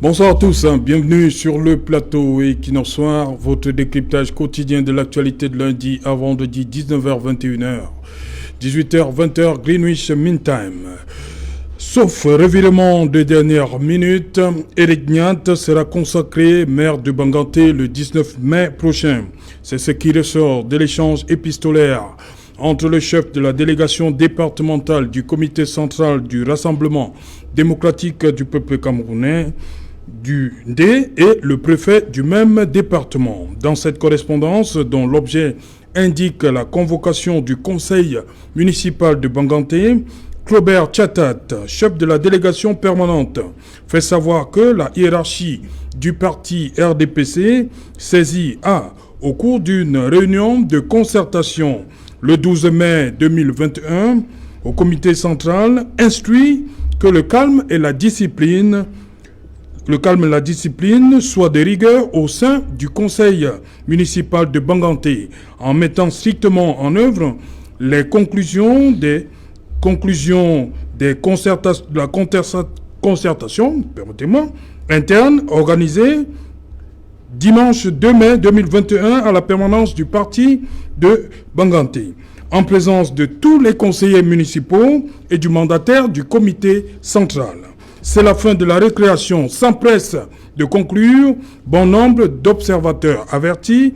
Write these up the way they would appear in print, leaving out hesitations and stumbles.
Bonsoir à tous, bienvenue sur le plateau Equinox Soir, votre décryptage quotidien de l'actualité de lundi à vendredi 19h-21h, 18h-20h Greenwich Mean Time. Sauf revirement de dernière minute, Éric Niat sera consacré maire de Banganté le 19 mai prochain. C'est ce qui ressort de l'échange épistolaire entre le chef de la délégation départementale du comité central du Rassemblement démocratique du peuple camerounais, du D, et le préfet du même département. Dans cette correspondance, dont l'objet indique la convocation du conseil municipal de Banganté, Claubert Tchatat, chef de la délégation permanente, fait savoir que la hiérarchie du parti RDPC saisit au cours d'une réunion de concertation le 12 mai 2021 au comité central, instruit que le calme et la discipline soient de rigueur au sein du conseil municipal de Banganté, en mettant strictement en œuvre les conclusions de la concertation interne organisée dimanche 2 mai 2021 à la permanence du parti de Banganté, en présence de tous les conseillers municipaux et du mandataire du comité central. C'est la fin de la récréation, s'empresse de conclure bon nombre d'observateurs avertis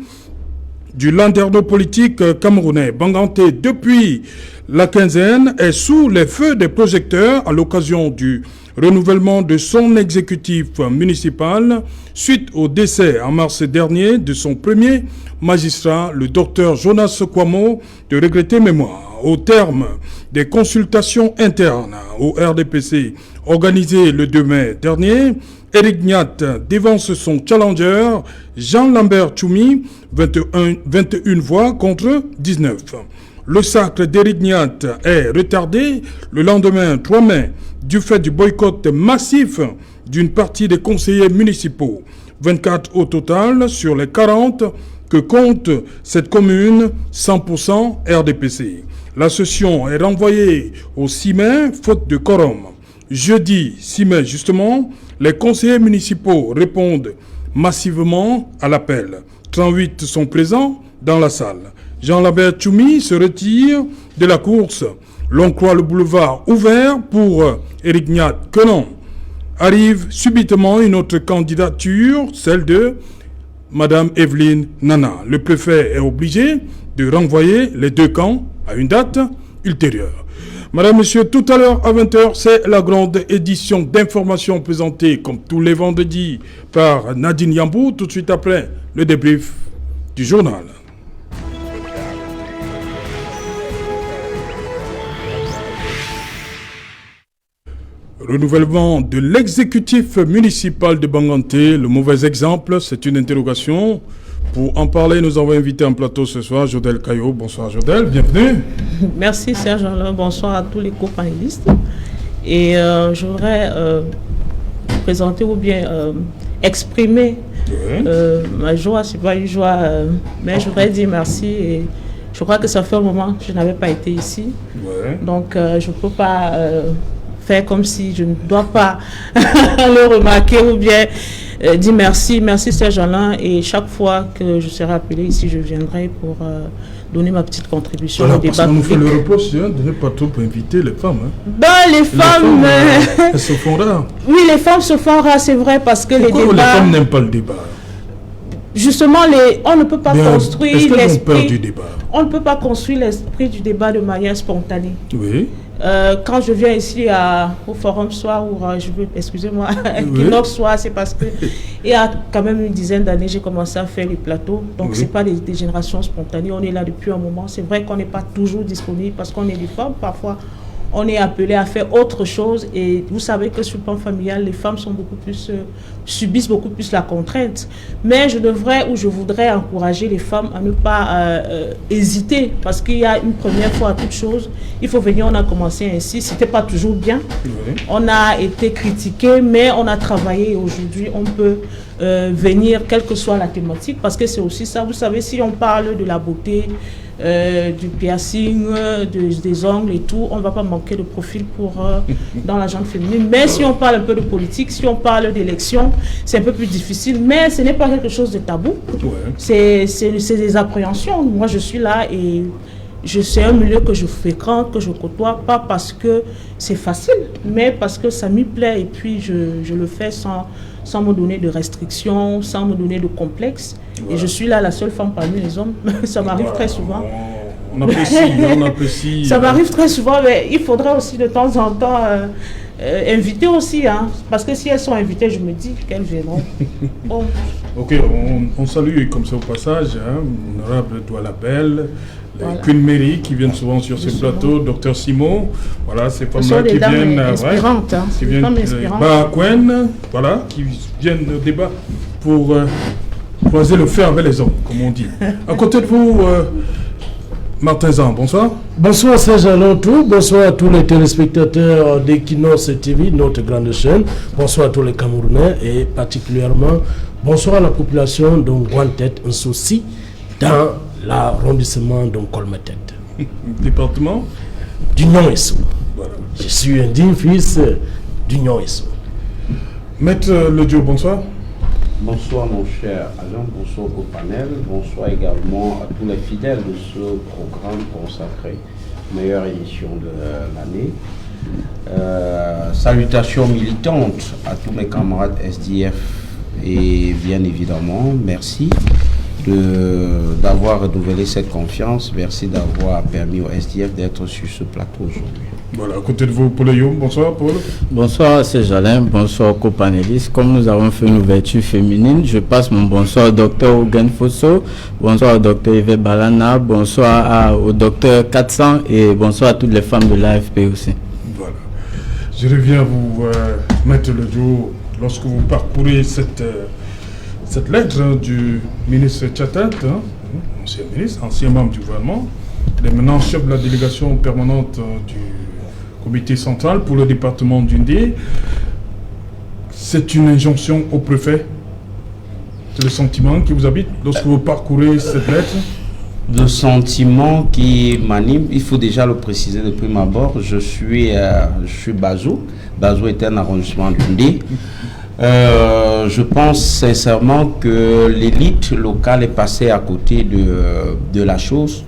du landerneau politique camerounais. Banganté, depuis la quinzaine, est sous les feux des projecteurs à l'occasion du renouvellement de son exécutif municipal suite au décès en mars dernier de son premier magistrat, le docteur Jonas Kwamo, de regrettée mémoire. Au terme des consultations internes au RDPC organisées le 2 mai dernier, Éric Niat dévance son challenger Jean-Lambert Tchoumi, 21 voix contre 19. Le sacre d'Éric Niat est retardé le lendemain 3 mai du fait du boycott massif d'une partie des conseillers municipaux. 24 au total sur les 40 que compte cette commune 100% RDPC. La session est renvoyée au 6 mai, faute de quorum. Jeudi 6 mai, justement, les conseillers municipaux répondent massivement à l'appel. 38 sont présents dans la salle. Jean-Lambert Tchoumi se retire de la course. L'on croit le boulevard ouvert pour Éric Niat que non. Arrive subitement une autre candidature, celle de Madame Evelyne Nana. Le préfet est obligé de renvoyer les deux camps à une date ultérieure. Madame, Monsieur, tout à l'heure à 20h, c'est la grande édition d'information présentée comme tous les vendredis par Nadine Yambou, tout de suite après le débrief du journal. Renouvellement de l'exécutif municipal de Banganté, le mauvais exemple, c'est une interrogation. Pour en parler, nous avons invité en plateau ce soir Jodel Caillot. Bonsoir Jodel, bienvenue. Merci Serge Alain, bonsoir à tous les co-panélistes. Et je voudrais présenter ou bien exprimer ma joie, c'est pas une joie, mais je voudrais dire merci. Et je crois que ça fait un moment que je n'avais pas été ici. Donc je ne peux pas faire comme si je ne dois pas le remarquer ou bien dire merci. Merci Serge Alain, et chaque fois que je serai appelé ici, je viendrai pour donner ma petite contribution au débat. Parce qu'on nous fait le reproche de ne pas trop inviter les femmes. Les femmes elles se font rares. Oui, les femmes se font rares, c'est vrai, parce que pourquoi les débats... les femmes n'aiment pas le débat? Justement, on ne peut pas construire l'esprit... du débat? On ne peut pas construire l'esprit du débat de manière spontanée. Oui. Quand je viens ici au Forum Soir, ou excusez-moi, Equinox Soir, c'est parce que il y a quand même une dizaine d'années, j'ai commencé à faire les plateaux. Donc, c'est pas des générations spontanées. On est là depuis un moment. C'est vrai qu'on n'est pas toujours disponible parce qu'on est des femmes. Parfois, on est appelé à faire autre chose, et vous savez que sur le plan familial, les femmes sont subissent beaucoup plus la contrainte. Mais je voudrais encourager les femmes à ne pas hésiter, parce qu'il y a une première fois à toute chose. Il faut venir, on a commencé ainsi, c'était pas toujours bien. On a été critiqué, mais on a travaillé, et aujourd'hui on peut venir, quelle que soit la thématique, parce que c'est aussi ça. Vous savez, si on parle de la beauté, du piercing, des ongles et tout, on ne va pas manquer de profil dans la gente féminine. Mais si on parle un peu de politique, si on parle d'élection, c'est un peu plus difficile. Mais ce n'est pas quelque chose de tabou. Ouais. C'est des appréhensions. Moi, je suis là et c'est un milieu que je fréquente, que je côtoie, pas parce que c'est facile, mais parce que ça m'y plaît et puis je le fais sans me donner de restrictions, sans me donner de complexes. Voilà. Et je suis là la seule femme parmi les hommes. Ça m'arrive très souvent. On apprécie. Ça m'arrive très souvent, mais il faudrait aussi de temps en temps inviter aussi. Hein, parce que si elles sont invitées, je me dis qu'elles viendront. Bon. Ok, on salue comme ça au passage, hein, honorable Douala Belle, les Queen Mary qui viennent souvent sur ce plateau, Dr Simon, voilà, ces femmes-là qui viennent, inspirantes, hein, qui viennent, voilà, qui viennent au débat pour croiser le fer avec les hommes, comme on dit. À côté de vous, Martin Zan, bonsoir. Bonsoir Serge Lantou, bonsoir à tous les téléspectateurs d'Equinox TV, notre grande chaîne. Bonsoir à tous les Camerounais et particulièrement bonsoir à la population de Guantet, un souci dans l'arrondissement de Colmetet. Département d'Union Essou. Voilà. Je suis un digne fils d'Union Essou. Maître Ledio, bonsoir. Bonsoir mon cher Alain, bonsoir au panel, bonsoir également à tous les fidèles de ce programme consacré, meilleure édition de l'année. Salutations militantes à tous mes camarades SDF et bien évidemment, merci d'avoir renouvelé cette confiance, merci d'avoir permis au SDF d'être sur ce plateau aujourd'hui. Voilà, à côté de vous, Paul Youm. Bonsoir, Paul. Bonsoir, c'est Jalin. Bonsoir, copanélistes. Comme nous avons fait une ouverture féminine, je passe mon bonsoir au docteur Ougen Fosso, bonsoir au docteur Yves Balana, bonsoir au docteur 400 et bonsoir à toutes les femmes de l'AFP aussi. Voilà. Je reviens à vous, Maître Ledio, lorsque vous parcourez cette lettre du ministre Tchatat, ancien ministre, ancien membre du gouvernement, il est maintenant chef de la délégation permanente du comité central pour le département d'Undé. C'est une injonction au préfet. C'est le sentiment qui vous habite lorsque vous parcourez cette lettre? Le sentiment qui m'anime, il faut déjà le préciser de prime abord, je suis Bazou. Bazou est un arrondissement d'Undé. Je pense sincèrement que l'élite locale est passée à côté de la chose.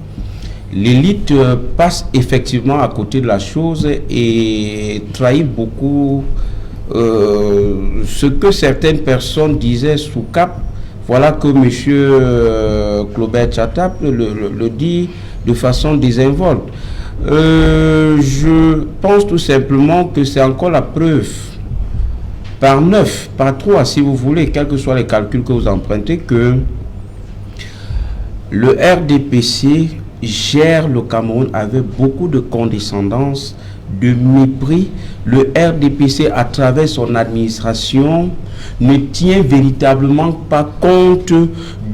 L'élite passe effectivement à côté de la chose et trahit beaucoup ce que certaines personnes disaient sous cap. Voilà que M. Claubert Tchatap le dit de façon désinvolte. Je pense tout simplement que c'est encore la preuve, par 9, par 3 si vous voulez, quels que soient les calculs que vous empruntez, que le RDPC gère le Cameroun avec beaucoup de condescendance, de mépris. Le RDPC, à travers son administration, ne tient véritablement pas compte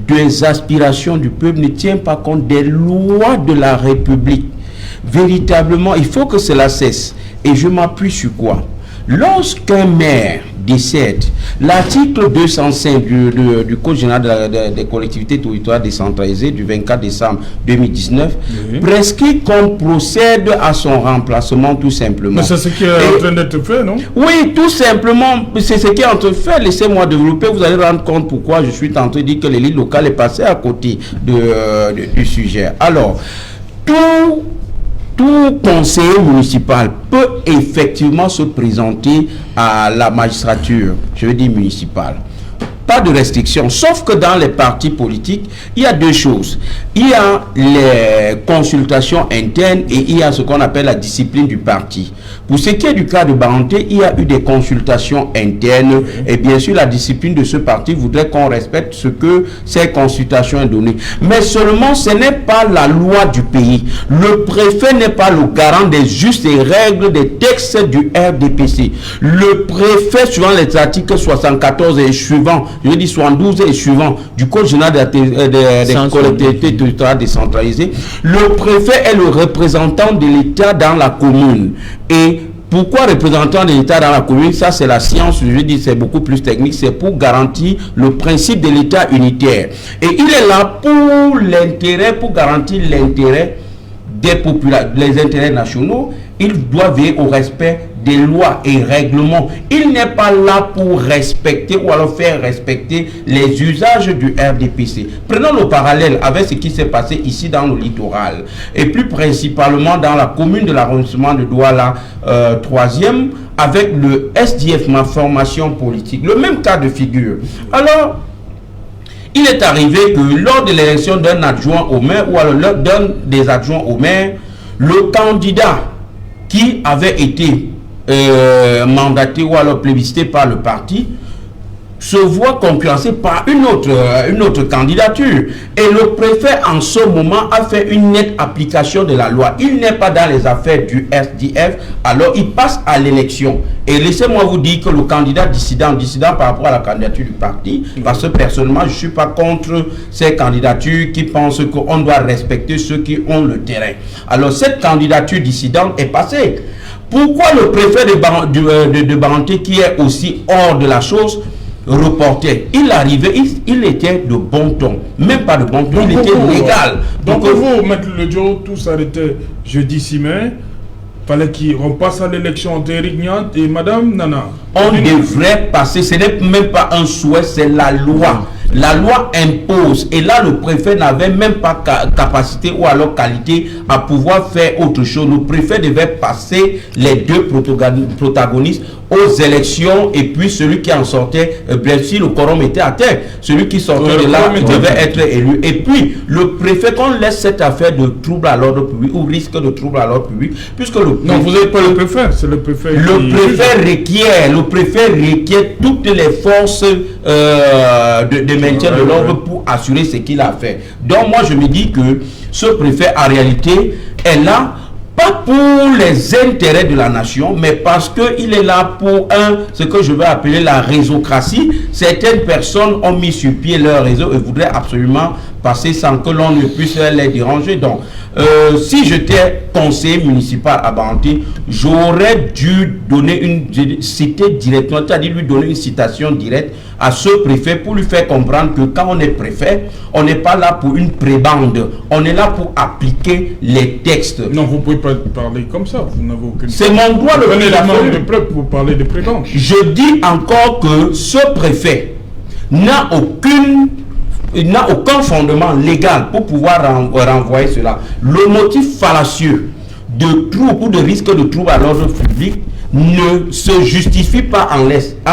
des aspirations du peuple, ne tient pas compte des lois de la République. Véritablement, il faut que cela cesse. Et je m'appuie sur quoi? Lorsqu'un maire décède, l'article 205 du Code général des collectivités territoriales décentralisées du 24 décembre 2019 prescrit qu'on procède à son remplacement tout simplement. Mais c'est ce qui est en train d'être fait, non? Oui, tout simplement, c'est ce qui est en train de faire. Laissez-moi développer, vous allez rendre compte pourquoi je suis en train de dire que l'élite locale est passée à côté du sujet. Alors, tout conseiller municipal peut effectivement se présenter à la magistrature, je veux dire municipale. Pas de restriction, sauf que dans les partis politiques, il y a deux choses. Il y a les consultations internes et il y a ce qu'on appelle la discipline du parti. Pour ce qui est du cas de Baranté, il y a eu des consultations internes et bien sûr la discipline de ce parti voudrait qu'on respecte ce que ces consultations ont donné. Mais seulement ce n'est pas la loi du pays. Le préfet n'est pas le garant des justes règles des textes du RDPC. Le préfet, suivant les articles 74 et suivants, je dis 72 et suivant du Code général des collectivités territoriales décentralisées, le préfet est le représentant de l'État dans la commune. Et Pourquoi représentant de l'État dans la commune? Ça, c'est la science, je dis, c'est beaucoup plus technique. C'est pour garantir le principe de l'État unitaire. Et il est là pour l'intérêt, pour garantir l'intérêt des populations, les intérêts nationaux. Il doit veiller au respect des lois et règlements. Il n'est pas là pour respecter ou alors faire respecter les usages du RDPC. Prenons le parallèle avec ce qui s'est passé ici dans le littoral et plus principalement dans la commune de l'arrondissement de Douala 3e avec le SDF, ma formation politique. Le même cas de figure. Alors, il est arrivé que lors de l'élection d'un adjoint au maire ou alors d'un des adjoints au maire, le candidat qui avait été mandaté ou alors plébiscité par le parti se voit concurrencé par une autre candidature. Et le préfet en ce moment a fait une nette application de la loi. Il n'est pas dans les affaires du SDF, alors il passe à l'élection. Et laissez-moi vous dire que le candidat dissident par rapport à la candidature du parti, parce que personnellement je ne suis pas contre ces candidatures qui pensent qu'on doit respecter ceux qui ont le terrain. Alors cette candidature dissidente est passée. Pourquoi le préfet de Baranté, qui est aussi hors de la chose, reportait? Il arrivait, il était de bon ton, même pas de bon ton, il était légal. Donc vous, Maître Ledjo, tout s'arrêtait jeudi 6 mai, fallait qu'on passe à l'élection entre Eric Niant et Madame Nana. On devrait passer, ce n'est même pas un souhait, c'est la loi. La loi impose, et là le préfet n'avait même pas capacité ou alors qualité à pouvoir faire autre chose. Le préfet devait passer les deux protagonistes aux élections, et puis celui qui en sortait, bien sûr le quorum était à terre, celui qui sortait de là devait être élu. Et puis le préfet, qu'on laisse cette affaire de trouble à l'ordre public ou risque de trouble à l'ordre public, puisque le préfet, non, vous n'êtes pas le préfet, c'est le préfet. Le préfet requiert toutes les forces de maintien de l'ordre pour assurer ce qu'il a fait. Donc moi je me dis que ce préfet en réalité est là pas pour les intérêts de la nation, mais parce qu'il est là pour ce que je vais appeler la réseaucratie. Certaines personnes ont mis sur pied leur réseau et voudraient absolument passer sans que l'on ne puisse les déranger. Donc, si j'étais conseiller municipal à Baranté, j'aurais dû citer directement, c'est-à-dire lui donner une citation directe à ce préfet pour lui faire comprendre que quand on est préfet, on n'est pas là pour une prébande, on est là pour appliquer les textes. Non, vous ne pouvez pas parler comme ça, vous n'avez aucune... C'est mon droit de l'élément de preuve pour parler de prébande. Je dis encore que ce préfet n'a aucun fondement légal pour pouvoir renvoyer cela. Le motif fallacieux de trouble ou de risque de trouble à l'ordre public ne se justifie pas en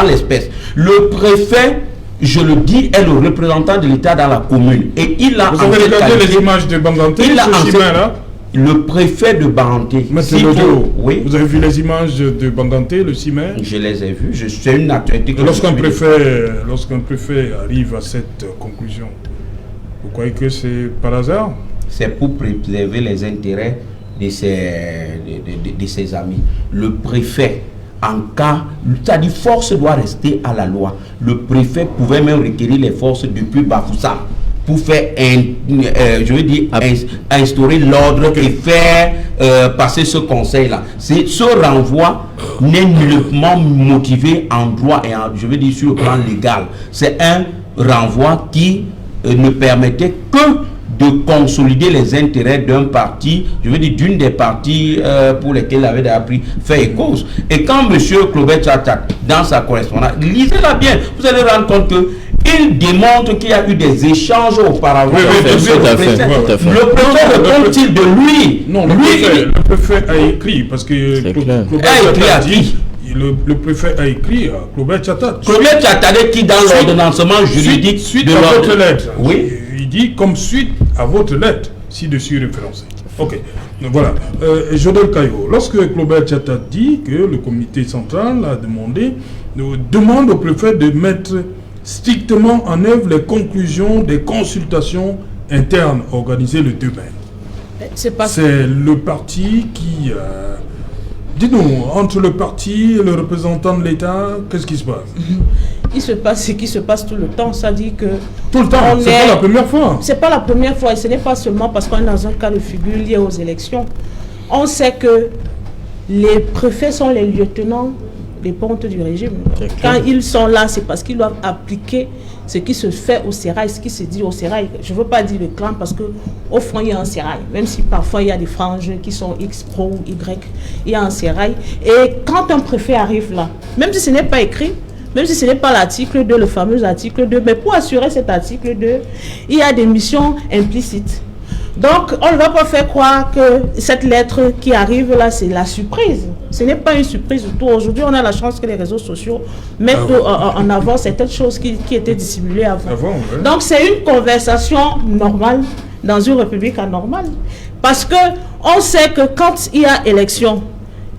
l'espèce. Le préfet, je le dis, est le représentant de l'État dans la commune. Et il a... Vous avez regardé les images de Banganté, là? Le préfet de Baranté. Oui. Vous avez vu les images de Banganté le 6 mai? Je les ai vues. C'est une actualité que lorsqu'un préfet arrive à cette conclusion, vous croyez que c'est par hasard? C'est pour préserver les intérêts de ses amis. Le préfet, en cas, c'est-à-dire force doit rester à la loi. Le préfet pouvait même requérir les forces depuis Bafoussam pour faire, instaurer l'ordre et faire passer ce conseil-là. Ce renvoi n'est nullement motivé en droit et sur le plan légal. C'est un renvoi qui ne permettait que de consolider les intérêts d'un parti, d'une des parties pour lesquelles il avait déjà pris fait et cause. Et quand M. Claubert Tchatak, dans sa correspondance, lisez-la bien, vous allez rendre compte que il démontre qu'il y a eu des échanges auparavant. Le préfet répond-il de lui? Non, le préfet a écrit, parce que le préfet a écrit à Claubert Tchatak. Claubert Tchatak qui dans l'ordonnancement juridique suite à votre lettre. Oui. Il dit comme suite à votre lettre, ci-dessus référencée. Ok, voilà. Jodel Kayo, lorsque Claubert Tchatak dit que le comité central a demande au préfet de mettre strictement en œuvre les conclusions des consultations internes organisées le 2 mai. C'est le parti qui... Dites-nous, entre le parti et le représentant de l'État, qu'est-ce qui se passe? Il se passe ce qui se passe tout le temps. Ça dit que... Tout le temps, c'est pas la première fois. C'est pas la première fois et ce n'est pas seulement parce qu'on est dans un cas de figure lié aux élections. On sait que les préfets sont les lieutenants des pontes du régime. Quand ils sont là, c'est parce qu'ils doivent appliquer ce qui se fait au sérail, ce qui se dit au sérail. Je ne veux pas dire le clan parce qu'au fond, il y a un sérail. Même si parfois, il y a des franges qui sont X, pro ou Y, il y a un sérail. Et quand un préfet arrive là, même si ce n'est pas écrit, même si ce n'est pas l'article 2, le fameux article 2, mais pour assurer cet article 2, il y a des missions implicites. Donc, on ne va pas faire croire que cette lettre qui arrive là, c'est la surprise. Ce n'est pas une surprise du tout. Aujourd'hui, on a la chance que les réseaux sociaux mettent en avant certaines choses qui étaient dissimulées avant. Ouais. Donc, c'est une conversation normale dans une république anormale. Parce qu'on sait que quand il y a élection,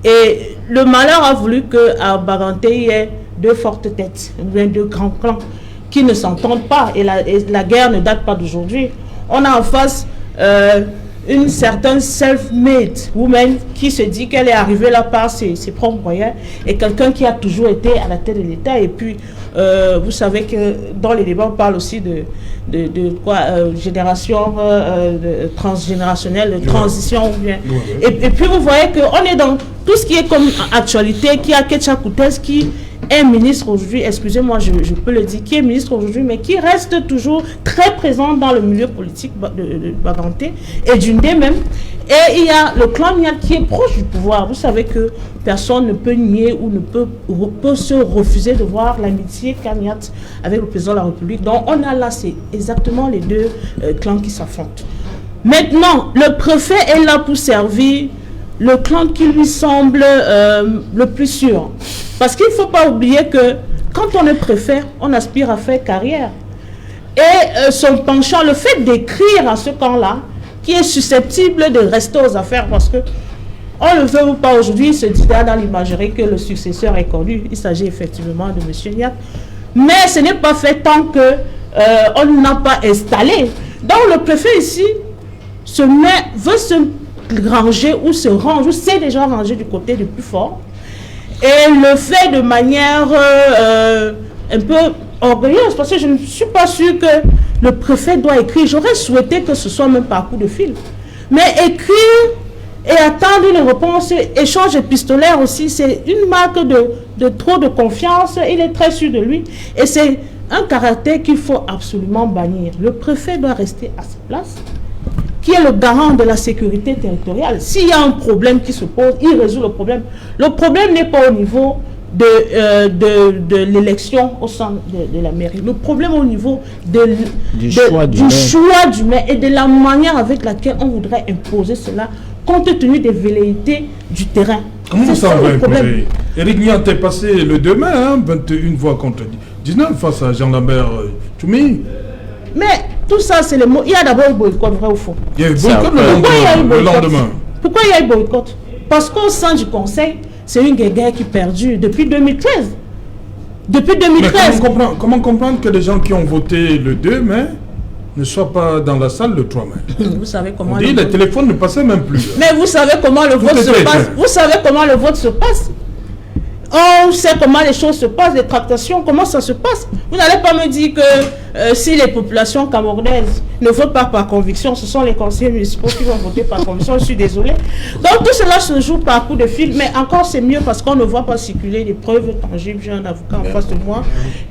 et le malheur a voulu qu'à Baganté, il y ait deux fortes têtes, bien deux grands clans qui ne s'entendent pas. Et la guerre ne date pas d'aujourd'hui. On a en face une certaine self-made woman qui se dit qu'elle est arrivée là par ses propres moyens et quelqu'un qui a toujours été à la tête de l'État. Et puis, vous savez que dans les débats, on parle aussi de génération transgénérationnelle, de transition. Ou bien. Et puis, vous voyez qu'on est dans tout ce qui est comme actualité, qui a Ketcha Koutès qui est ministre aujourd'hui, excusez-moi, je peux le dire, qui est ministre aujourd'hui, mais qui reste toujours très présent dans le milieu politique de Baganté et d'Undé même. Et il y a le clan Niat qui est proche du pouvoir. Vous savez que personne ne peut nier ou ne peut se refuser de voir l'amitié qu'a Niat avec le président de la République. Donc on a là, c'est exactement les deux clans qui s'affrontent. Maintenant, le préfet est là pour servir le clan qui lui semble le plus sûr. Parce qu'il ne faut pas oublier que quand on est préfet, on aspire à faire carrière. Et son penchant, le fait d'écrire à ce camp-là, qui est susceptible de rester aux affaires, parce que on le veut ou pas aujourd'hui, il se dit dans l'imagerie que le successeur est connu. Il s'agit effectivement de M. Niat. Mais ce n'est pas fait tant qu'on ne l'a pas installé. Donc le préfet ici veut se ranger ou se range, ou s'est déjà rangé du côté du plus fort. Et le fait de manière un peu orgueilleuse, parce que je ne suis pas sûre que le préfet doit écrire. J'aurais souhaité que ce soit même par coup de fil. Mais écrire et attendre une réponse, échange épistolaire aussi, c'est une marque de trop de confiance. Il est très sûr de lui. Et c'est un caractère qu'il faut absolument bannir. Le préfet doit rester à sa place, qui est le garant de la sécurité territoriale. S'il y a un problème qui se pose, il résout le problème. Le problème n'est pas au niveau de l'élection au sein de la mairie. Le problème au niveau du choix du maire et de la manière avec laquelle on voudrait imposer cela, compte tenu des velléités du terrain. Comment ça va imposer? Éric Niat est passé le 2 mai, 21 voix contre 19 face à Jean-Lambert Tchoumi. Mais tout ça, c'est le mot. Il y a d'abord eu boycott, vrai ou faux? Il y a eu boycott le lendemain. Pourquoi il y a eu boycott? Parce qu'au sein du conseil, c'est une guerre qui perdure depuis 2013. Depuis 2013. Mais comment comprendre que les gens qui ont voté le 2 mai ne soient pas dans la salle le 3 mai? Vous savez comment les téléphones ne passaient même plus. Mais vous savez comment le vote se passe. Vous savez comment le vote se passe. On sait comment les choses se passent, les tractations, comment ça se passe. Vous n'allez pas me dire que si les populations camerounaises ne votent pas par conviction, ce sont les conseillers municipaux qui vont voter par conviction. Je suis désolée. Donc tout cela se joue par coup de fil, mais encore c'est mieux parce qu'on ne voit pas circuler des preuves tangibles. J'ai un avocat en face de moi.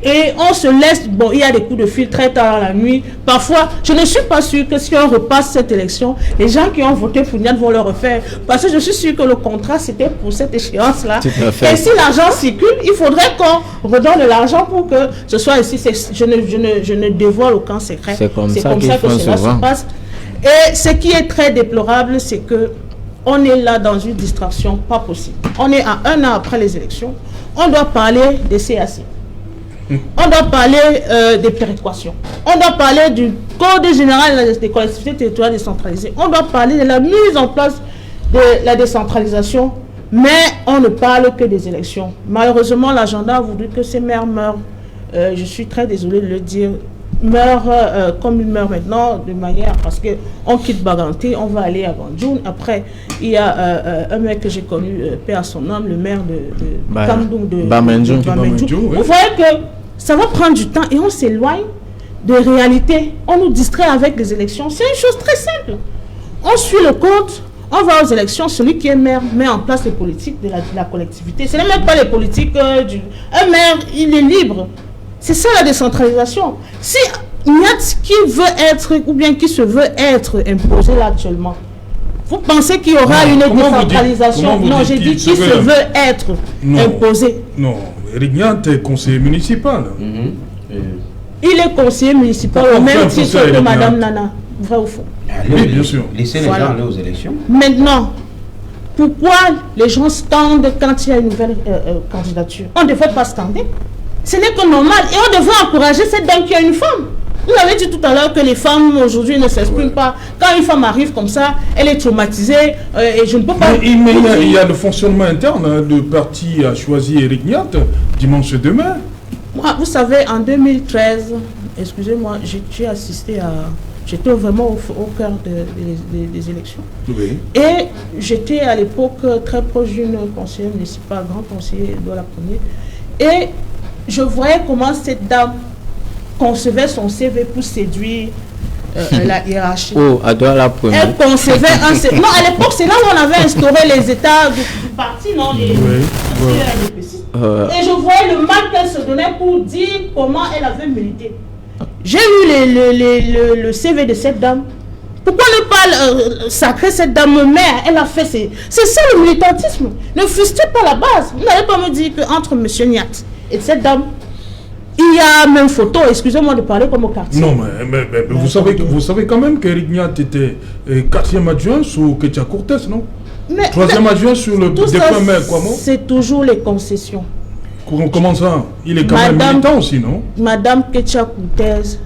Et on se laisse, bon, il y a des coups de fil très tard dans la nuit. Parfois, je ne suis pas sûre que si on repasse cette élection, les gens qui ont voté pour Niat vont le refaire. Parce que je suis sûre que le contrat, c'était pour cette échéance-là. Et si l'argent circule, il faudrait qu'on redonne de l'argent pour que ce soit ici. Je ne dévoile aucun secret. C'est comme ça que cela se passe. Et ce qui est très déplorable, c'est que on est là dans une distraction pas possible. On est à 1 an après les élections. On doit parler des CAC. On doit parler des péréquations. On doit parler du Code général des collectivités territoriales décentralisées. On doit parler de la mise en place de la décentralisation. Mais on ne parle que des élections. Malheureusement, l'agenda a voulu que ces maires meurent. Je suis très désolée de le dire. Meurent comme ils meurent maintenant, de manière parce qu'on quitte Baganté, on va aller à Bandjoun. Après, il y a un mec que j'ai connu, paix à son nom, le maire de Kamdoum de Bamendjoun. Vous voyez que ça va prendre du temps et on s'éloigne de réalité. On nous distrait avec les élections. C'est une chose très simple. On suit le compte. on va aux élections, celui qui est maire met en place les politiques de la collectivité. Ce n'est même pas les politiques un maire, il est libre. C'est ça la décentralisation. Si Nyat qui veut être, ou bien qui se veut être imposé là actuellement, vous pensez qu'il y aura une décentralisation? Non, j'ai dit qui se veut être imposé. Non, Eric Nyat est conseiller municipal. Il est conseiller municipal au même titre que Madame Nana. Vrai ou faux? Oui, bien sûr. Laissez les gens aller aux élections. Maintenant, pourquoi les gens scandent quand il y a une nouvelle candidature? On ne devrait pas scander. Ce n'est que normal. Et on devrait encourager cette dame qui a une femme. Vous avez dit tout à l'heure que les femmes aujourd'hui ne s'expriment pas. Quand une femme arrive comme ça, elle est traumatisée et je ne peux pas... Mais il y a le fonctionnement interne. Le parti a choisi Eric Nyat dimanche demain. Moi, vous savez, en 2013, excusez-moi, j'ai assisté à... J'étais vraiment au cœur des élections. Oui. Et j'étais à l'époque très proche d'une conseillère municipale, grand conseiller de la première. Et je voyais comment cette dame concevait son CV pour séduire la hiérarchie. Oh, à toi la première. Elle concevait un CV. Non, à l'époque, c'est là où on avait instauré les états du parti, non? Et je voyais le mal qu'elle se donnait pour dire comment elle avait milité. J'ai eu le CV de cette dame. Pourquoi ne pas sacrer cette dame mère? Elle a fait c'est ça le militantisme. Ne frustrez pas la base. Vous n'allez pas me dire qu'entre M. Nyat et cette dame, il y a même photo. Excusez-moi de parler comme au quartier. Non, mais vous savez quand même qu'Eric Nyat était 4e adjoint sous Ketia Cortés, non? 3e adjoint sur le défunt maire Kwamo. C'est toujours les concessions. Comment ça? Il est quand même militant aussi, non? Madame Ketia Cortés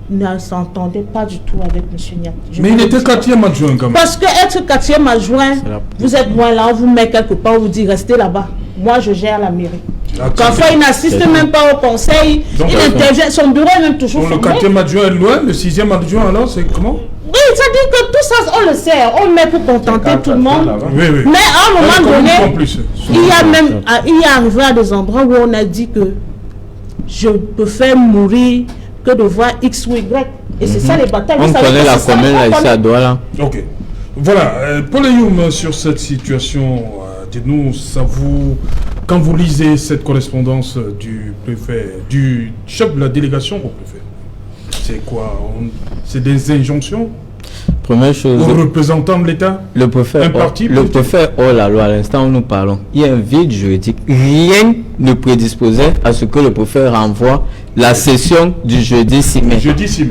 ne s'entendait pas du tout avec M. Nyat. Mais il était 4e adjoint quand même. Parce que être 4e adjoint, vous êtes loin là, on vous met quelque part, on vous dit restez là-bas. Moi, je gère la mairie. Parfois, il n'assiste même pas au conseil. Donc, il intervient, son bureau est même toujours fermé. Le 4e adjoint est loin, le 6e adjoint alors, c'est comment? Oui, c'est-à-dire que tout ça, on le sait, on le met pour contenter tout le monde. Oui. Mais à un moment donné, il est arrivé à des endroits où on a dit que je peux faire mourir que de voir X ou Y. Et c'est ça les batailles. On connaît la commune là, ici à Douala. Ok. Voilà, Paul Ayoum, sur cette situation, dites-nous, quand vous lisez cette correspondance du préfet, du chef de la délégation au préfet, c'est quoi? C'est des injonctions? Première chose, aux représentants de l'État? Le préfet hors la loi, à l'instant où nous parlons, il y a un vide juridique. Rien ne prédisposait à ce que le préfet renvoie la session du jeudi 6 mai.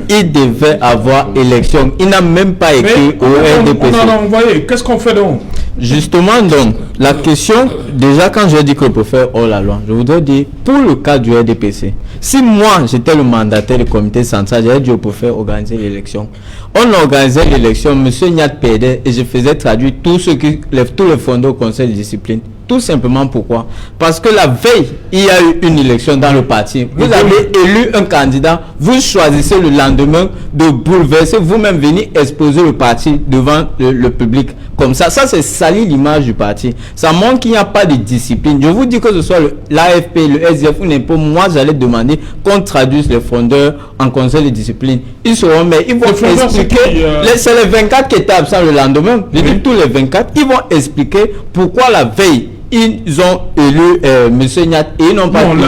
Il devait avoir élection. Il n'a même pas écrit au RDPC. On en a envoyé. Qu'est-ce qu'on fait donc? Justement, donc, la question, déjà quand j'ai dit que le préfet hors la loi, je voudrais dire, pour le cas du RDPC, si moi j'étais le mandataire du comité central, j'avais dit au préfet organiser l'élection. On organisait l'élection, M. Nyat perdait et je faisais traduire tous les fondés au conseil de discipline. Tout simplement pourquoi? Parce que la veille, il y a eu une élection dans le parti. Vous avez élu un candidat, vous choisissez le lendemain de bouleverser, vous-même venir exposer le parti devant le public. Comme ça, c'est salir l'image du parti. Ça montre qu'il n'y a pas de discipline. Je vous dis que ce soit l'AFP, le SDF ou n'importe, moi j'allais demander qu'on traduise les fondeurs en conseil de discipline. Ils seront, mais ils vont expliquer, c'est les 24 qui étaient absents le lendemain. Je dis tous les 24, ils vont expliquer pourquoi la veille, ils ont élu M. Nyat et ils n'ont pas élu.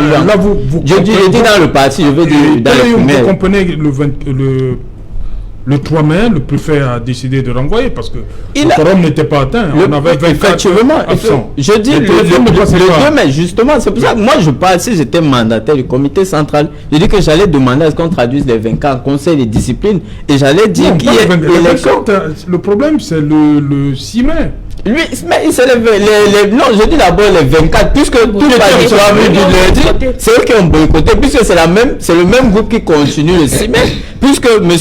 Je dis dans le parti, je veux dire dans le primaire. Vous comprenez le 3 mai, le préfet a décidé de renvoyer parce que le quorum n'était pas atteint. On avait 24 absents. Je dis le 2 mai, justement, c'est pour ça que moi je parle, si j'étais mandataire du comité central, je dis que j'allais demander à ce qu'on traduise les 24 conseils de discipline et j'allais dire qu'il y ait élection. Le problème, c'est le 6 mai. Lui, mais c'est non, je dis d'abord les 24, puisque tous les partis sont venus du lundi, c'est eux qui ont boycotté, puisque c'est le même groupe qui continue le 6 mai, puisque M.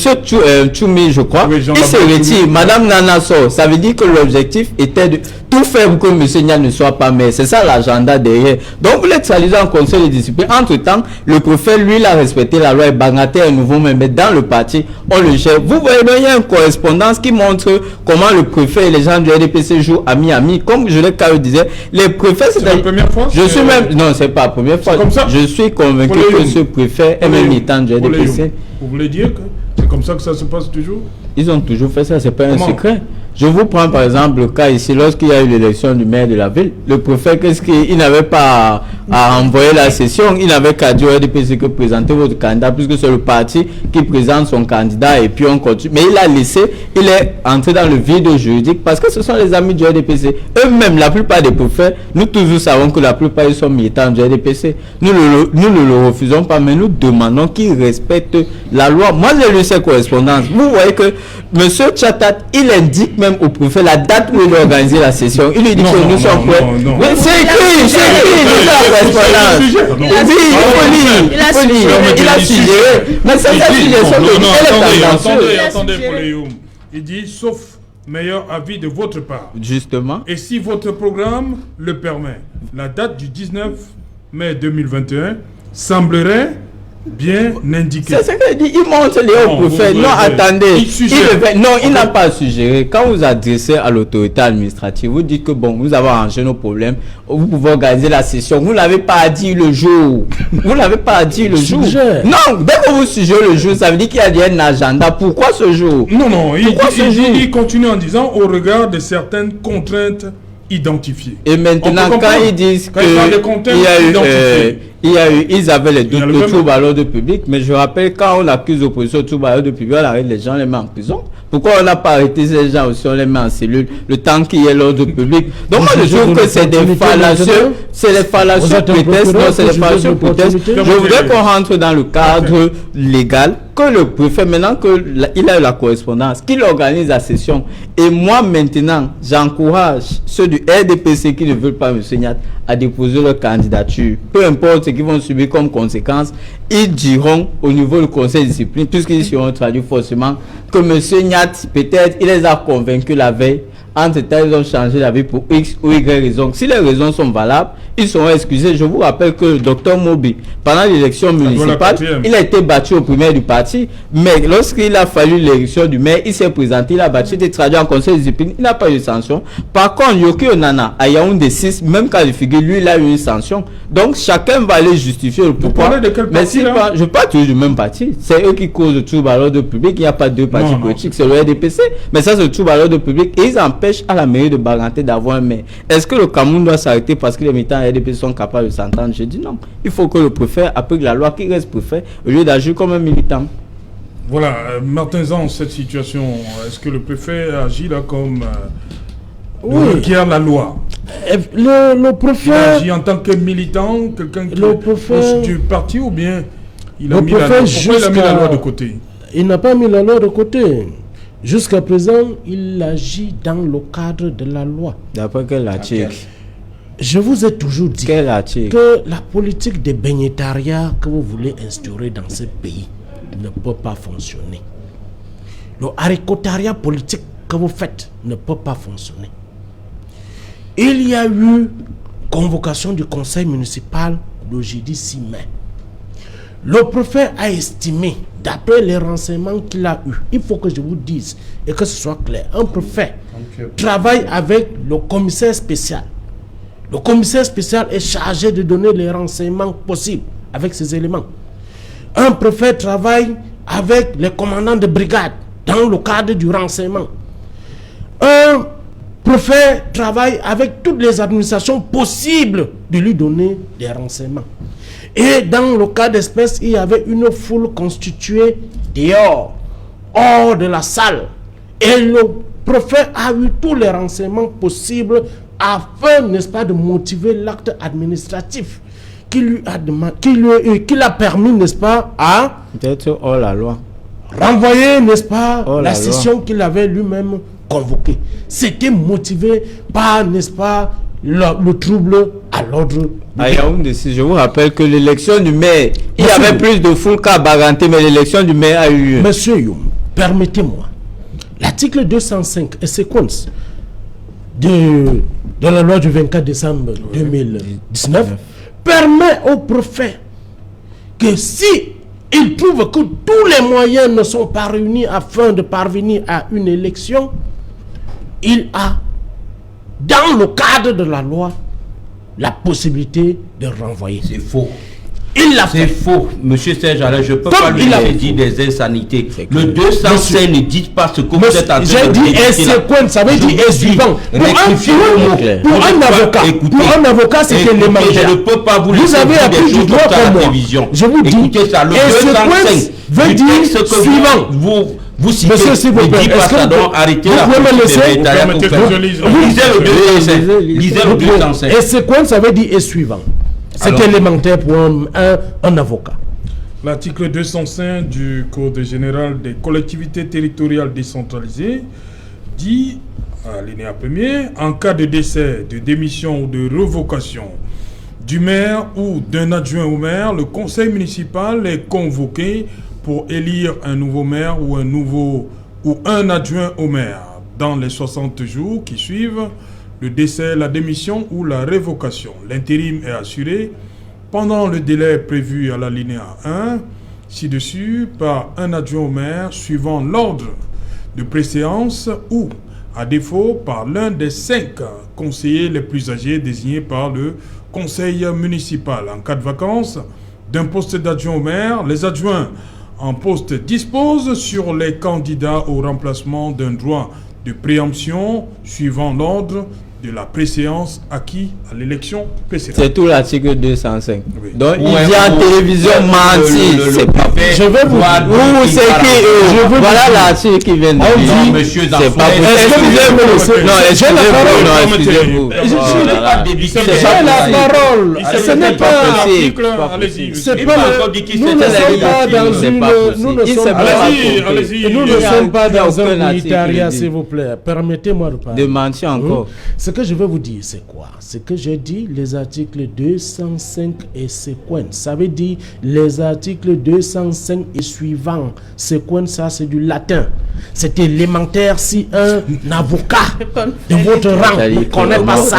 Tchoumi, je crois, il se retire, Mme Nana sort. Ça veut dire que l'objectif était de tout faire pour que M. Nyat ne soit pas maire. C'est ça l'agenda derrière. Donc, vous l'êtes salisé en conseil de discipline. Entre-temps, le préfet, lui, il a respecté la loi et bangaté un nouveau membre. Mais dans le parti, on le gère. Vous voyez, il y a une correspondance qui montre comment le préfet et les gens du RDPC jouent ami-ami. Comme je l'ai disais, les préfets, c'est la première fois. Je suis même, non, c'est pas la première fois. Comme ça. Je suis convaincu que ce préfet est même militant du RDPC. Vous voulez dire que c'est comme ça que ça se passe toujours? Ils ont toujours fait ça, c'est pas un secret. Je vous prends par exemple le cas ici, lorsqu'il y a eu l'élection du maire de la ville, le préfet, qu'est-ce qu'il n'avait pas à envoyer la session, il n'avait qu'à dire au RDPC que présentez votre candidat, puisque c'est le parti qui présente son candidat et puis on continue. Mais il a laissé, il est entré dans le vide juridique parce que ce sont les amis du RDPC. Eux-mêmes, la plupart des préfets, nous toujours savons que la plupart ils sont militants du RDPC. Nous ne le refusons pas, mais nous demandons qu'ils respectent la loi. Moi, j'ai lu ces correspondances. Vous voyez que M. Tchatat, il indique même au préfet la date où il a organisé la session. Il lui dit que nous sommes prêts. Mais c'est écrit, la correspondance. Il a suggéré. Mais c'est ça suggestion. Attendez, Poléum. Il dit, sauf meilleur avis de votre part. Justement. Et si votre programme le permet, la date du 19 mai 2021 semblerait bien indiquée. C'est ce qu'il dit. Il montre les hauts préfets. Non, attendez. Il n'a pas suggéré. Quand vous adressez à l'autorité administrative, vous dites que bon, nous avons arrangé nos problèmes. Vous pouvez organiser la session. Vous ne l'avez pas dit le jour. Vous ne l'avez pas dit le jour. Non, dès que vous suggérez le jour, ça veut dire qu'il y a un agenda. Pourquoi ce jour? Non. Il continue en disant au regard de certaines contraintes identifiées. Et maintenant, quand ils disent ils avaient les doutes de troubles à l'ordre public, mais je rappelle, quand on accuse l'opposition de troubles à l'ordre public, on arrête les gens, on les met en prison. Pourquoi on n'a pas arrêté ces gens aussi, on les met en cellule, le temps qu'il y ait l'ordre public? Donc moi je trouve que c'est des fallacieux, c'est des fallacieux prétextes, non, c'est des fallacieux prétextes. Je voudrais qu'on rentre dans le cadre légal, que le préfet, maintenant qu'il a eu la correspondance, qu'il organise la session. Et moi maintenant, j'encourage ceux du RDPC qui ne veulent pas M. Niat à déposer leur candidature. Peu importe ce qu'ils vont subir comme conséquence, ils diront au niveau du conseil de discipline, puisqu'ils seront traduits forcément, que M. Niat, peut-être, il les a convaincus la veille. Entre-temps, ils ont changé la vie pour X ou Y raison. Si les raisons sont valables, ils seront excusés. Je vous rappelle que le docteur Mobi, pendant l'élection municipale, il a été battu au primaire du parti, mais lorsqu'il a fallu l'élection du maire, il s'est présenté, il a battu, il était traduit en conseil de discipline, il n'a pas eu de sanction. Par contre, Yoki Onana, à Yaoundé 6, même cas de figure, lui, il a eu une sanction. Donc, chacun va aller justifier le pourquoi. Vous parlez de quel parti, là? Je parle toujours du même parti. C'est eux qui causent le trouble à l'ordre public. Il n'y a pas deux partis politiques, c'est le RDPC. Mais ça, c'est le trouble à l'ordre public. Et ils empêchent à la mairie de Baganté d'avoir un maire. Est-ce que le Cameroun doit s'arrêter parce que les militants RDP sont capables de s'entendre? Je dis non. Il faut que le préfet applique la loi, qui reste préfet au lieu d'agir comme un militant. Voilà, Martin Zan, cette situation, est-ce que le préfet agit là comme qui a la loi? Le préfet... Il agit en tant que militant, quelqu'un qui est proche du parti, ou bien il a mis la loi de côté? Il n'a pas mis la loi de côté. Jusqu'à présent, il agit dans le cadre de la loi. D'après quel article? Je vous ai toujours dit que la politique de baignetariat que vous voulez instaurer dans ce pays ne peut pas fonctionner. Le haricotariat politique que vous faites ne peut pas fonctionner. Il y a eu convocation du conseil municipal le jeudi 6 mai. Le préfet a estimé, d'après les renseignements qu'il a eus, il faut que je vous dise et que ce soit clair, un préfet travaille avec le commissaire spécial. Le commissaire spécial est chargé de donner les renseignements possibles avec ces éléments. Un préfet travaille avec les commandants de brigade dans le cadre du renseignement. Un préfet travaille avec toutes les administrations possibles de lui donner des renseignements. Et dans le cas d'espèce, il y avait une foule constituée dehors, hors de la salle. Et le préfet a eu tous les renseignements possibles afin, n'est-ce pas, de motiver l'acte administratif qui lui a permis, n'est-ce pas, à d'être hors la loi, renvoyer, n'est-ce pas, la session qu'il avait lui-même convoquée. C'était motivé par, n'est-ce pas, le trouble à l'ordre. Je vous rappelle que l'élection du maire, il y avait plus de foule qu'à Baganté, mais l'élection du maire a eu lieu. Monsieur Youm, permettez-moi. L'article 205 et séquence de la loi du 24 décembre 2019 permet au préfet que si il trouve que tous les moyens ne sont pas réunis afin de parvenir à une élection, il a, dans le cadre de la loi, la possibilité de renvoyer. C'est faux. Il l'a C'est fait. faux, monsieur Serge Alain, je ne peux Comme pas lui il a dire des insanités. Le clair. 205 ne dit pas ce que vous êtes en train de J'ai dit dire. et séquence, ça veut dire et suivant. Pour un avocat, c'est élémentaire. Je ne peux pas vous Vous laisser avez dire appris des du choses droit comme ça à comme la moi. télévision. Je vous dis, Écoutez ça, le et 205 séquence veut du dire texte que suivant. vous citez, Monsieur, s'il vous ne plaît, dit pas est-ce que ça, vous donc pouvez- arrêtez vous la pouvez me politique laisser- des États, Vous permettez que je lise. Lisez le 205. Lisez le 205. Et séquence, ça veut dire et suivant. C'est Alors- élémentaire pour un avocat. L'article 205 du Code général des collectivités territoriales décentralisées dit, à l'alinéa 1er, en cas de décès, de démission ou de révocation du maire ou d'un adjoint au maire, le conseil municipal est convoqué pour élire un nouveau maire ou un adjoint au maire dans les 60 jours qui suivent le décès, la démission ou la révocation. L'intérim est assuré pendant le délai prévu à l'alinéa 1, ci-dessus, par un adjoint au maire suivant l'ordre de préséance ou, à défaut, par l'un des 5 conseillers les plus âgés désignés par le conseil municipal. En cas de vacance d'un poste d'adjoint au maire, les adjoints en poste disposent sur les candidats au remplacement d'un droit de préemption suivant l'ordre de la préséance acquis à l'élection précédente. C'est tout l'article 205. Oui. Donc, il Ouais, vient en télévision mentir. C'est pas vrai. Je vais vous Ou c'est qui voilà l'article qui vient de On dire. dit, monsieur C'est Zanfou, pas vrai. est-ce que vous avez me laisser- Non, J'ai la parole. excusez-vous. Non, excusez-vous. Je suis pas débuté. C'est J'ai pas la possible. parole. Il Ce s'est n'est pas pas. l'article, pas allez-y. possible. C'est Il pas m'a le- encore dit qu'il nous ne s'était sommes pas article, dans c'est une. pas possible. Nous ne Il sommes s'est pas. pas Allez-y, raconté. allez-y. Et nous Il ne y a sommes pas aucun dans un article militaria, dit. s'il vous plaît. Permettez-moi de parler. De mentir encore. Ce que je veux vous dire, c'est quoi? C'est que j'ai dit les articles 205 et séquence. Ça veut dire les articles 205 et suivants. Séquence, ça c'est du latin. C'est élémentaire si un avocat de votre rang ne connaît pas ça.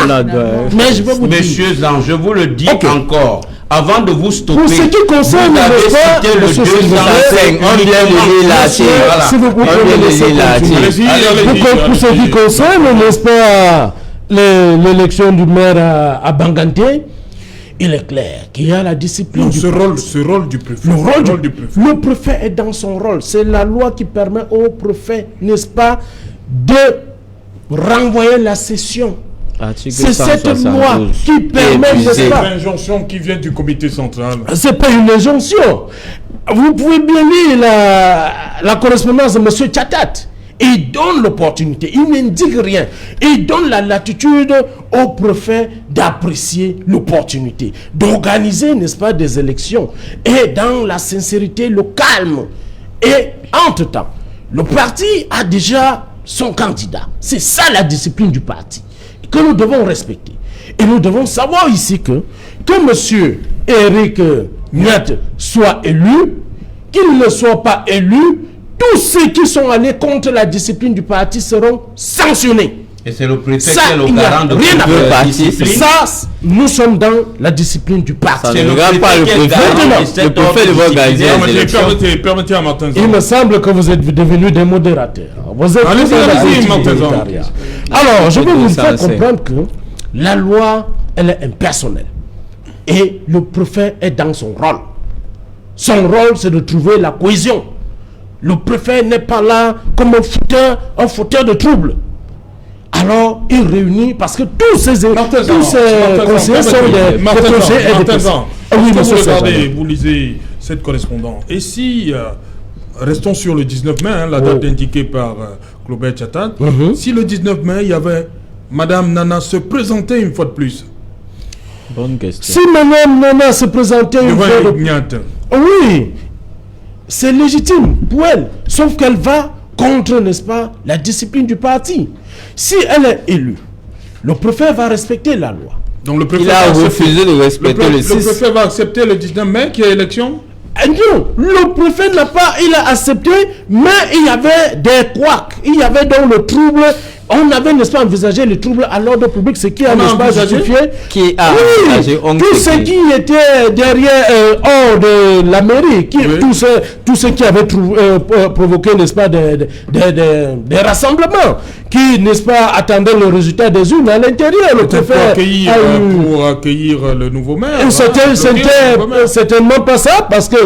Mais je veux vous dire. Monsieur Zan, je vous le dis Ok. encore, avant de vous stopper, Pour ce qui concerne vous avez le sport, cité le monsieur 205, on vient de lire l'article. Voilà. Si vous pouvez On vient me de laisser lire l'article. continuer. Allez-y, Pour ce qui concerne, n'est-ce pas, l'élection du maire à Banganté, il est clair qu'il y a la discipline Non, du ce rôle du préfet. Le rôle du préfet. Le préfet est dans son rôle. C'est la loi qui permet au préfet, n'est-ce pas, de renvoyer la session. Article C'est cette 172. loi qui permet, n'est-ce Épuisé. pas, L'injonction qui vient du comité central. c'est pas une injonction. Vous pouvez bien lire la correspondance de M. Tchatat. Il donne l'opportunité, il n'indique rien. Il donne la latitude au préfet d'apprécier l'opportunité, d'organiser, n'est-ce pas, des élections. Et dans la sincérité, le calme. Et entre-temps, le parti a déjà son candidat. C'est ça la discipline du parti que nous devons respecter. Et nous devons savoir ici que M. Eric Niat soit élu, qu'il ne soit pas élu, tous ceux qui sont allés contre la discipline du parti seront sanctionnés. Et c'est le préfet Ça, qui est le il n'y a garant de rien à toute faire. discipline. Ça, nous sommes dans la discipline du parti. Ça C'est ne le regarde pas le préfet qui est préfet. garant de Le cet préfet ordre devrait organiser disciplinaire. les élections. Permettez à Martin Zan. Il me semble que vous êtes devenus des modérateurs. Vous êtes Allez-y, tous dans la allez-y, politique Martin Zan. militaire. Alors, je vais vous faire 205. comprendre que la loi, elle est impersonnelle. Et le préfet est dans son rôle. Son rôle, c'est de trouver la cohésion. Le préfet n'est pas là comme un fauteur de troubles. Alors, il réunit, parce que tous ces conseillers sont des conseillers et des personnes. Oui, Vous monsieur regardez, Serge. vous lisez cette correspondance. Et si, restons sur le 19 mai, la date indiquée par Claubert Tchatat, si le 19 mai, il y avait Madame Nana se présenter une fois de plus Bonne question. Si Mme Nana se présentait une devant fois de Eric Niat, oui, c'est légitime pour elle. Sauf qu'elle va contre, n'est-ce pas, la discipline du parti. Si elle est élue, le préfet va respecter la loi. donc le préfet Il a va refusé de respecter le le 6. préfet va accepter le 19 mai qui est élection. Et non, le préfet n'a pas, il a accepté, mais il y avait des couacs. Il y avait donc le trouble on avait, n'est-ce pas, envisagé les troubles à l'ordre public, ce qui a, n'est-ce pas, justifié. Qui a oui, tout ce qui était derrière, hors de la mairie, tout ce qui avait provoqué, n'est-ce pas, des rassemblements, qui, n'est-ce pas, attendaient le résultat des urnes à l'intérieur. Le préfet pour accueillir le nouveau maire. C'était certainement pas ça, parce que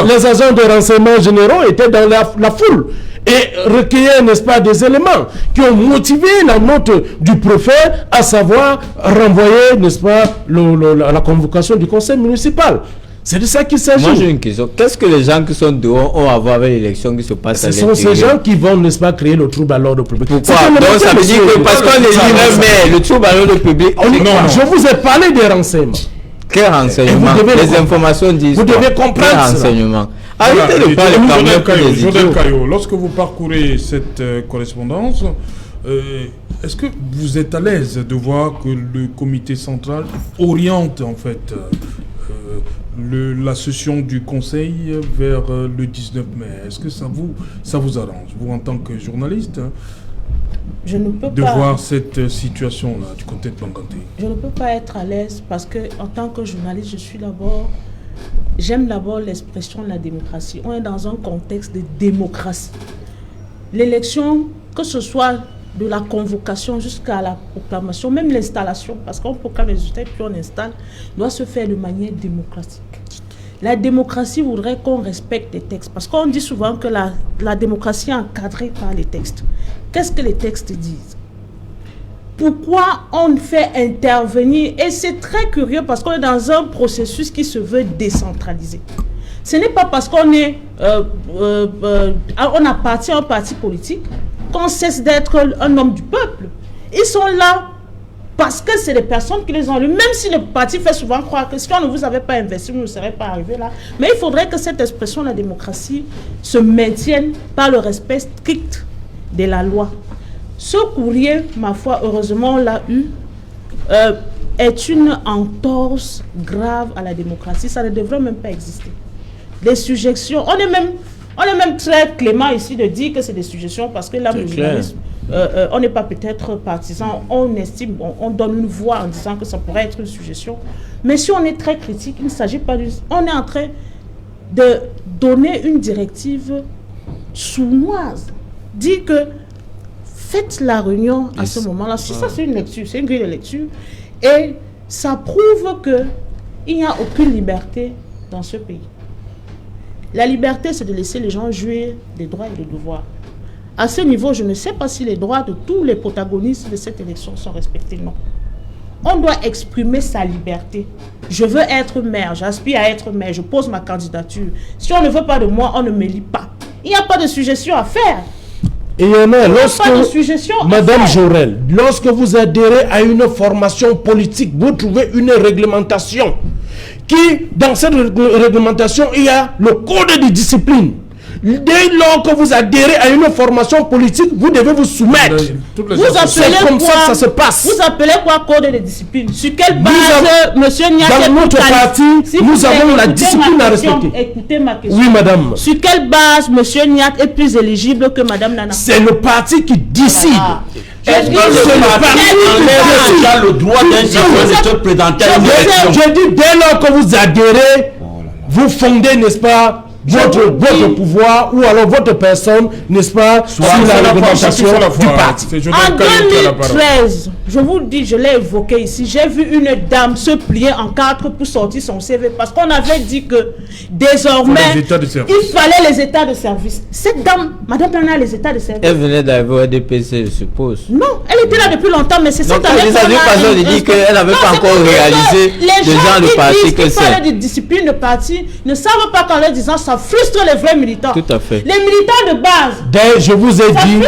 les agents de renseignement généraux étaient dans la foule et recueillaient, n'est-ce pas, des éléments qui ont motivé la note du préfet, à savoir renvoyer, n'est-ce pas, la convocation du conseil municipal. C'est de ça qu'il s'agit. Moi j'ai une question. Qu'est-ce que les gens qui sont dehors ont à voir avec l'élection qui se passe à l'intérieur? Ce sont ces gens qui vont, n'est-ce pas, créer le trouble à l'ordre public. Pourquoi? Donc ça veut dire que parce qu'on est libre, mais le trouble à l'ordre public... Non, je vous ai parlé des renseignements. Quel renseignement? Les informations disent... Vous devez comprendre quel renseignement? Arrêtez de parler quand même Jodel Kayo, lorsque vous parcourez cette correspondance, est-ce que vous êtes à l'aise de voir que le comité central oriente en fait la session du conseil vers le 19 mai? Est-ce que ça vous arrange, vous en tant que journaliste, je ne peux de pas voir cette situation-là du côté de Banganté? Je ne peux pas être à l'aise parce que en tant que journaliste, j'aime d'abord l'expression de la démocratie. On est dans un contexte de démocratie. L'élection, que ce soit de la convocation jusqu'à la proclamation, même l'installation, parce qu'on proclame les résultats et puis on installe, doit se faire de manière démocratique. La démocratie voudrait qu'on respecte les textes, parce qu'on dit souvent que la démocratie est encadrée par les textes. Qu'est-ce que les textes disent? Pourquoi on fait intervenir? Et c'est très curieux parce qu'on est dans un processus qui se veut décentralisé. Ce n'est pas parce qu'on appartient à un parti politique qu'on cesse d'être un homme du peuple. Ils sont là parce que c'est les personnes qui les ont élus. Même si le parti fait souvent croire que si on ne vous avait pas investi, vous ne serez pas arrivé là. Mais il faudrait que cette expression de la démocratie se maintienne par le respect strict de la loi. Ce courrier, ma foi, heureusement on l'a eu, est une entorse grave à la démocratie. Ça ne devrait même pas exister. Les suggestions, on est même très clément ici de dire que c'est des suggestions parce que là, le journalisme, on n'est pas peut-être partisan, on estime, on donne une voix en disant que ça pourrait être une suggestion. Mais si on est très critique, il ne s'agit pas d'une... On est en train de donner une directive sournoise. Dit que faites la réunion à ce moment-là. Ça, c'est une lecture, c'est une grille de lecture. Et ça prouve qu'il n'y a aucune liberté dans ce pays. La liberté, c'est de laisser les gens jouir des droits et des devoirs. À ce niveau, je ne sais pas si les droits de tous les protagonistes de cette élection sont respectés. Non. On doit exprimer sa liberté. Je veux être maire, j'aspire à être maire, je pose ma candidature. Si on ne veut pas de moi, on ne m'élit pas. Il n'y a pas de suggestion à faire. Et il y en a, Madame Jorel, lorsque vous adhérez à une formation politique, vous trouvez une réglementation qui, dans cette réglementation, il y a le code de discipline. Dès lors que vous adhérez à une formation politique, vous devez vous soumettre. C'est comme ça que ça se passe. Vous appelez quoi code de discipline? Sur quelle base, monsieur Niat, dans notre parti, nous avons la discipline à respecter. Écoutez ma question. Oui, madame. Sur quelle base, monsieur Niat est plus éligible que madame Nana? C'est le parti qui décide. Est-ce que le parti enlève déjà le droit d'un citoyen de se présenter à une élection? Je dis, dès lors que vous adhérez, vous fondez, n'est-ce pas, votre pouvoir ou alors votre personne, n'est-ce pas, sur la réglementation du parti. En 2013, je vous dis, je l'ai évoqué ici, j'ai vu une dame se plier en quatre pour sortir son CV parce qu'on avait dit que désormais, il fallait les états de service. Cette dame, madame Nana a les états de service. Elle venait d'avoir au DPC, je suppose. Non, elle était là depuis longtemps, mais c'est cette année qu'on a dit qu'elle n'avait pas encore réalisé le genre de parti que c'est. Les gens qui parlent de discipline de parti ne savent pas qu'en leur disant ça frustre les vrais militants. Tout à fait. Les militants de base. Je vous ai dit,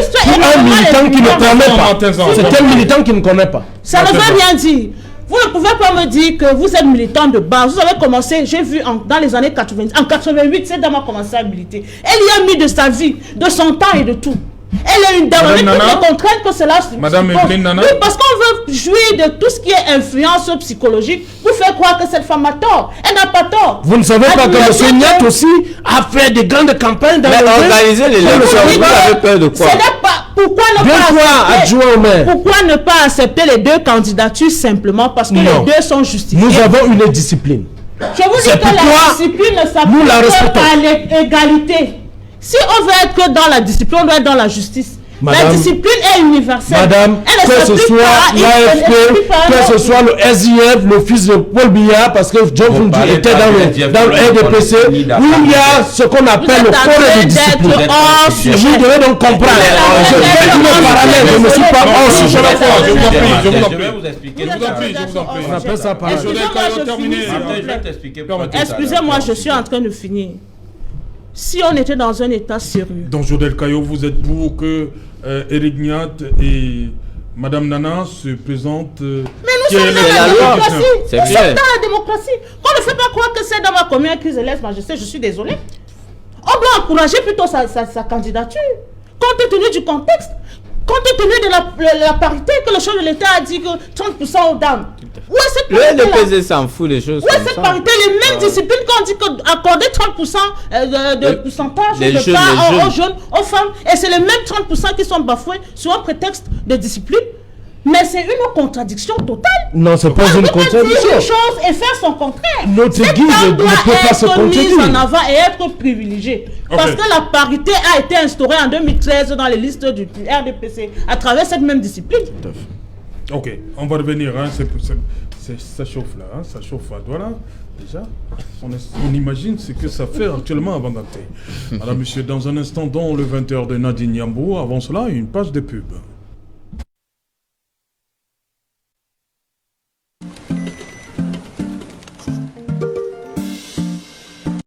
un militant qui ne connaît pas. C'est un militant qui ne connaît pas. Ça ne veut rien dire. Vous ne pouvez pas me dire que vous êtes militant de base. Vous avez commencé, j'ai vu dans les années 80, en 88, cette dame a commencé à militer. Elle y a mis de sa vie, de son temps et de tout. Elle est une dame avec toutes les contraintes que cela suppose. Madame Evelyne Nana. Oui, parce qu'on veut jouir de tout ce qui est influence psychologique pour fait croire que cette femme a tort. Elle n'a pas tort. Vous ne savez pas que M. Niat aussi a fait de grandes campagnes dans organiser l'élection, vous avez peur de quoi? Ce n'est pas... Pourquoi ne pas accepter les deux candidatures simplement parce que les deux sont justifiées? Nous avons une discipline. Je vous dis que la discipline ne s'applique pas à l'égalité. Si on veut être que dans la discipline, on doit être dans la justice. Madame, la discipline est universelle. Madame, que ce soit l'AFP, que ce soit le SIF, le fils de Paul Biya, parce que John Fundi était dans le RDPC, où il y a ce qu'on appelle le code de discipline. Vous devez donc comprendre. Je fais une parallèle, je ne suis pas hors sujet. Je vais vous expliquer. On appelle ça parallèle. Excusez-moi, je suis en train de finir. Si on était dans un état sérieux. Donc, Jodel Kayo, vous êtes pour que Eric Niat et Madame Nana se présentent. Mais nous sommes dans la démocratie. Nous sommes dans la démocratie. Qu'on ne fait pas croire que c'est dans ma commune qui se laisse majesté. Je suis désolé. On doit encourager plutôt sa candidature. Compte tenu du contexte, compte tenu de la parité que le chef de l'État a dit que 30% aux dames. Le LPZ s'en fout des choses. Oui, cette parité, les mêmes disciplines qu'on dit qu'accorder 30% de pourcentage de part aux jeunes, aux femmes, et c'est les mêmes 30% qui sont bafoués sur un prétexte de discipline. Mais c'est une contradiction totale. Non, c'est pas une contradiction. Dire une chose et faire son contraire. Notre guide ne peut pas se contredire. Mise en avant et être privilégiée. Parce que la parité a été instaurée en 2013 dans les listes du RDPC à travers cette même discipline. Ok, on va revenir. Hein. Ça chauffe là, hein. Ça chauffe à Douala. Déjà, on imagine ce que ça fait actuellement à Banganté. Madame, monsieur, dans un instant, dans le 20h de Nadine Yambo, avant cela, une page de pub.